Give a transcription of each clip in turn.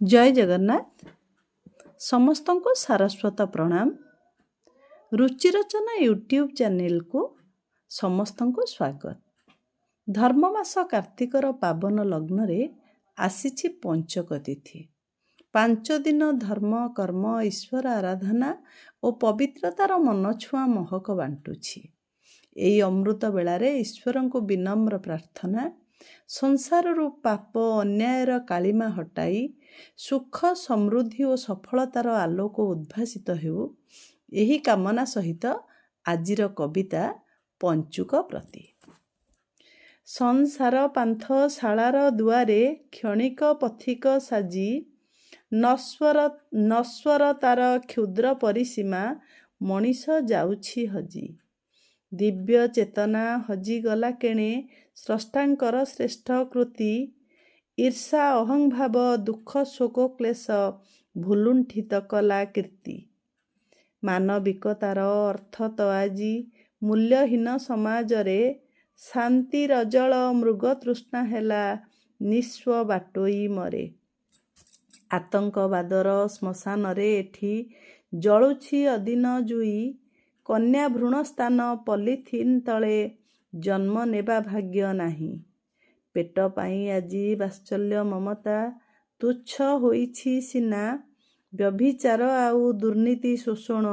जय जगन्नाथ। समस्त को सारस्वत प्रणाम। रुचिरचना यूट्यूब चैनल को समस्त को स्वागत। धर्ममास कार्तिकर पावन लग्न रे आसीछि पंचक तिथि। 5 दिन धर्म कर्म ईश्वर आराधना और पवित्रतार मन छुआ महक बांटुछि। एई अमृत बेलारे ईश्वर को विनम्र प्रार्थना, संसार पाप अन्यायर कालिमा हटाई सुख समृद्धि और सफलतार आलोक उद्भासित हेउ, एही कामना सहित आजिर कविता पंचुक प्रति। संसार पांथ शालार दुआरे क्षणिक पथिक साजी, नश्वर तार क्षुद्र परिसीमा मनीष जाउछि हजी। दिव्य चेतना हजिगला केणे स्रष्टांकर श्रेष्ठ कृति, ईर्षा अहंभाव दुख शोक क्लेश भुलुंठित कला कीर्ति। मानविकतार अर्थ तो आजी मूल्यहीन समाज रे शांति रजल मृग तृष्णा हेला निस्व बाटोई मरे। आतंकवादर श्मशान रे एठी जळुछि अदिन जुई, कन्या भ्रूण स्थान पॉलिथिन तले जन्म नेबा भाग्य नाही। पेट पाई आजी वात्सल्य ममता तुच्छ होइछि सिना, व्यभिचार आउ दुर्नीति शोषण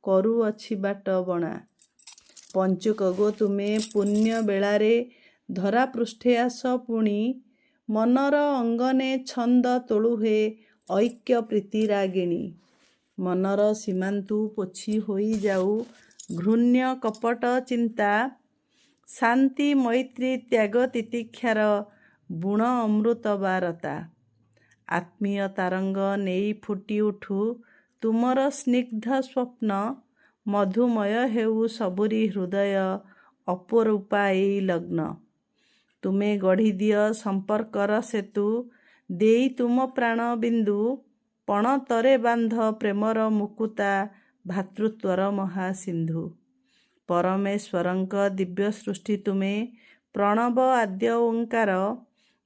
करुअछि बाट बणा। पंचुक गो तुमे पुण्य बेलारे धरा पृष्ठे आस पुणी, मनर अंगने छंद तोळुहे ऐक्य प्रीति रागिणी। मनर सीमांतु पोछि होई जाऊ घृण्य कपट चिंता, शांति मैत्री त्याग तितिक्षार बुण अमृत बारता। आत्मीय तारंग नेई फुटी उठू तुमर स्निग्ध स्वप्न, मधुमय हेउ सबुरी हृदय अपरूपा एई लग्न। तुमे गढ़ी दिय संपर्कर सेतु, देई तुम प्राण बिंदु, पण तरे बांध प्रेमर मुकुता भातृत्वर महासिंधु। परमेश्वरंक दिव्य सृष्टि तुमे प्रणव आद्य ओंकार,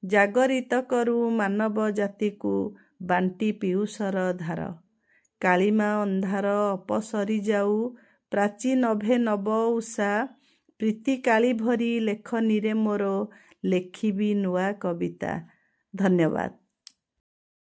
जागरित करू मानव जाति को बांटी पीयूषर धार। कालिमा अंधार अपसरी जाऊ प्राची नभे नव उषा, प्रीति काली भरी लेखनीरे मोर लेखिबी नुआ कविता। धन्यवाद।